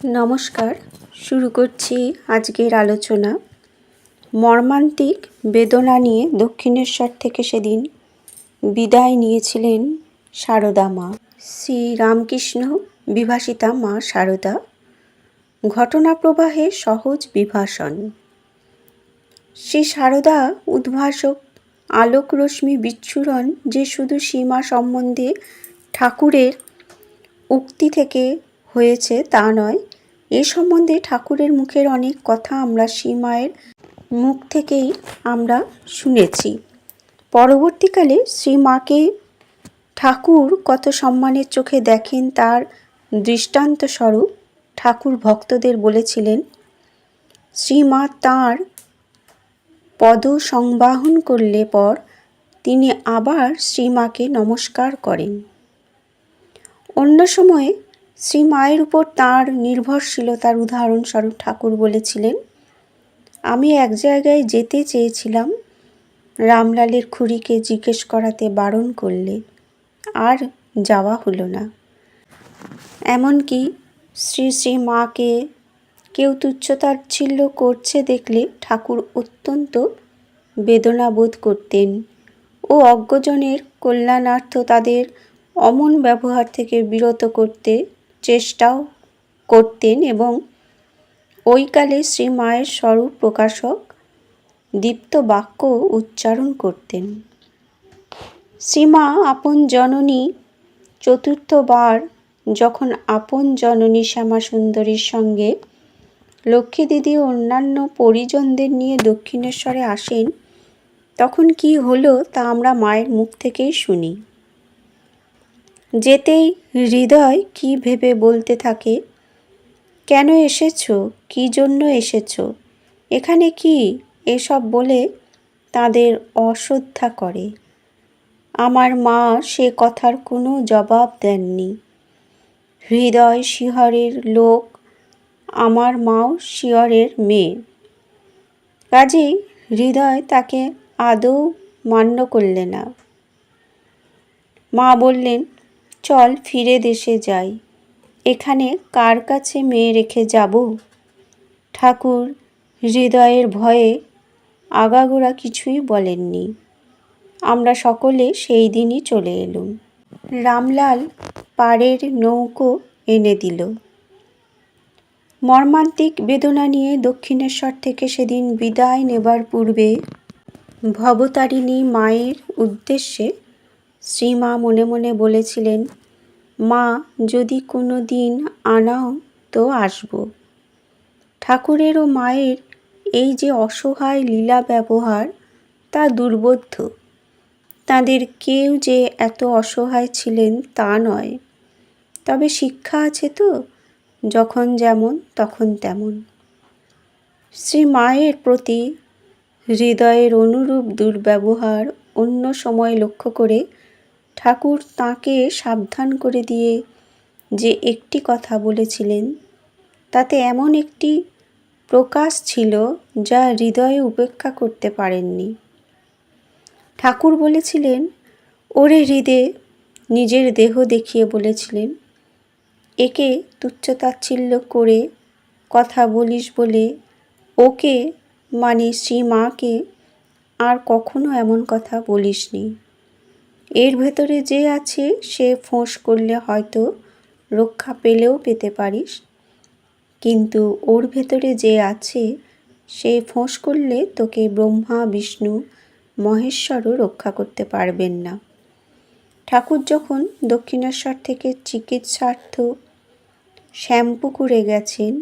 নমস্কার, শুরু করছি আজকের আলোচনা। মর্মান্তিক বেদনা নিয়ে দক্ষিণেশ্বর থেকে সেদিন বিদায় নিয়েছিলেন সারদা মা। শ্রী রামকৃষ্ণ বিভাসিতা মা সারদা। ঘটনা প্রবাহে সহজ বিভাষণ। শ্রী সারদা উদ্ভাসক আলোক রশ্মি বিচ্ছুরণ যে শুধু সীমা সম্বন্ধে ঠাকুরের উক্তি থেকে হয়েছে তা নয়, এ সম্বন্ধে ঠাকুরের মুখের অনেক কথা আমরা শ্রীমায়ের মুখ থেকেই আমরা শুনেছি। পরবর্তীকালে শ্রীমাকে ঠাকুর কত সম্মানের চোখে দেখেন তার দৃষ্টান্তস্বরূপ ঠাকুর ভক্তদের বলেছিলেন, শ্রীমা তাঁর পদ সংবাহন করলে পর তিনি আবার শ্রীমাকে নমস্কার করেন। অন্য সময়ে শ্রীমায়ের উপর তাঁর নির্ভরশীলতার উদাহরণস্বরূপ ঠাকুর বলেছিলেন, আমি এক জায়গায় যেতে চেয়েছিলাম, রামলালের খুড়িকে জিজ্ঞেস করাতে বারণ করলে, আর যাওয়া হলো না। এমনকি শ্রী মাকে কেউ তুচ্ছতাচ্ছিল্য করছে দেখলে ঠাকুর অত্যন্ত বেদনা বোধ করতেন ও অজ্ঞজনের কল্যাণার্থ তাদের অমন ব্যবহার থেকে বিরত করতে চেষ্টাও করতেন এবং ওইকালে শ্রীমায়ের স্বরূপ প্রকাশক দীপ্ত বাক্য উচ্চারণ করতেন। শ্রীমা আপন জননী চতুর্থবার যখন আপন জননী শ্যামাসুন্দরীর সঙ্গে লক্ষ্মী দিদি ও অন্যান্য পরিজনদের নিয়ে দক্ষিণেশ্বরে আসেন, তখন কি হলো তা আমরা মায়ের মুখ থেকেই শুনি। যেতেই হৃদয় কি ভেবে বলতে থাকে, কেন এসেছো, কি জন্য এসেছো, এখানে কি, এসব বলে তাদের অশ্রদ্ধা করে। আমার মা সে কথার কোনো জবাব দেননি। হৃদয় শিহরের লোক, আমার মাও শিহরের মেয়ে, কাজেই হৃদয় তাকে আদৌ মান্য করলে না। মা বললেন, চল ফিরে দেশে যাই, এখানে কার কাছে মেয়ে রেখে যাব। ঠাকুর হৃদয়ের ভয়ে আগাগোড়া কিছুই বলেননি। আমরা সকলে সেই দিনই চলে এলুম। রামলাল পাড়ের নৌকো এনে দিল। মর্মান্তিক বেদনা নিয়ে দক্ষিণেশ্বর থেকে সেদিন বিদায় নেবার পূর্বে ভবতারিণী মায়ের উদ্দেশ্যে শ্রীমা মনে মনে বলেছিলেন, মা যদি কোনো দিন আনাও তো আসব। ঠাকুরের ও মায়ের এই যে অসহায় লীলা ব্যবহার তা দুর্বোধ্য। তাঁদের কেউ যে এত অসহায় ছিলেন তা নয়, তবে শিক্ষা আছে তো, যখন যেমন তখন তেমন। শ্রী মায়ের প্রতি হৃদয়ের অনুরূপ দুর্ব্যবহার অন্য সময় লক্ষ্য করে ঠাকুর তাঁকে সাবধান করে দিয়ে যে একটি কথা বলেছিলেন, তাতে এমন একটি প্রকাশ ছিল যা হৃদয়ে উপেক্ষা করতে পারেননি। ঠাকুর বলেছিলেন, ওরে হৃদে, নিজের দেহ দেখিয়ে বলেছিলেন, একে তুচ্ছতাচ্ছিল্য করে কথা বলিস বলে ওকে মানে শ্রীমাকে আর কখনো এমন কথা বলিসনি। এর ভেতরে যে আছে সে ফোঁস করলে হয়তো রক্ষা পেলেও পেতে পারিস, কিন্তু ওর ভেতরে যে আছে সে ফোঁস করলে তোকে ব্রহ্মা বিষ্ণু মহেশ্বরও রক্ষা করতে পারবেন না। ঠাকুর যখন দক্ষিণেশ্বর থেকে চিকিৎসার্থ শ্যামপুকুরে গেছেন,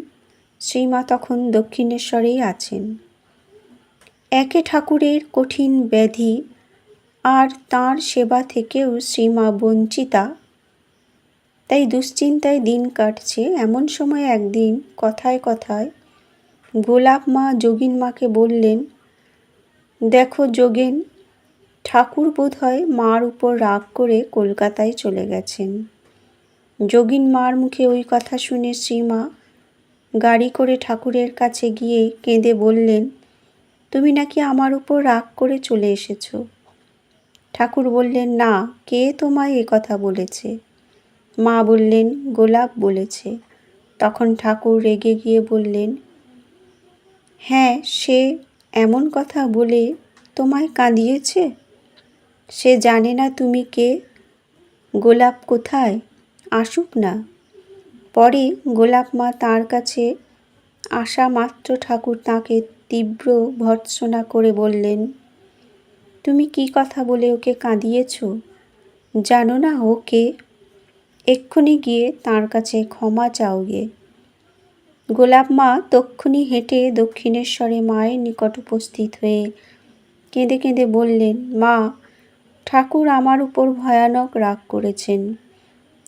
শ্রীমা তখন দক্ষিণেশ্বরেই আছেন। একে ঠাকুরের কঠিন ব্যাধি আর তাঁর সেবা থেকেও শ্রীমা বঞ্চিতা, তাই দুশ্চিন্তায় দিন কাটছে। এমন সময় একদিন কথায় কথায় গোলাপ মা যোগিন মাকে বললেন, দেখো যোগেন, ঠাকুর বোধহয় মার উপর রাগ করে কলকাতায় চলে গেছেন। যোগিন মার মুখে ওই কথা শুনে শ্রীমা গাড়ি করে ঠাকুরের কাছে গিয়ে কেঁদে বললেন, তুমি নাকি আমার উপর রাগ করে চলে এসেছো। ঠাকুর বললেন, না, কে তোমায় এ কথা বলেছে? মা বললেন, গোলাপ বলেছে। তখন ঠাকুর রেগে গিয়ে বললেন, হ্যাঁ, সে এমন কথা বলে তোমায় কাঁদিয়েছে? সে জানে না তুমি কে। গোলাপ কোথায়? আসুক না। পরে গোলাপ মা তাঁর কাছে আসা মাত্র ঠাকুর তাঁকে তীব্র ভর্ৎসনা করে বললেন, তুমি কি কথা বলে ওকে কাঁদিয়েছ? জানো না ও কে? এক্ষুনি গিয়ে তাঁর কাছে ক্ষমা চাও গে। গোলাপ মা তক্ষুনি হেঁটে দক্ষিণেশ্বরে মায়ের নিকট উপস্থিত হয়ে কেঁদে কেঁদে বললেন, মা, ঠাকুর আমার উপর ভয়ানক রাগ করেছেন।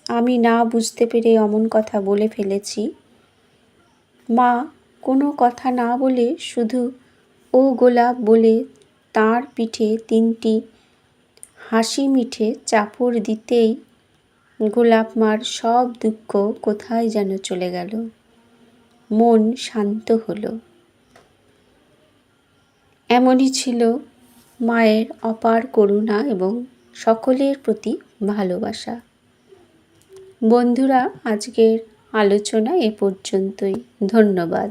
আমি না বুঝতে পেরে অমন কথা বলে ফেলেছি। মা কোনো কথা না বলে শুধু ও গোলাপ বলে তাঁর পিঠে 3টি হাসি মিঠে চাপড় দিতেই গোলাপ মার সব দুঃখ কোথায় যেন চলে গেল। মন শান্ত হলো। এমনই ছিল মায়ের অপার করুণা এবং সকলের প্রতি ভালোবাসা। বন্ধুরা, আজকের আলোচনা এ পর্যন্তই। ধন্যবাদ।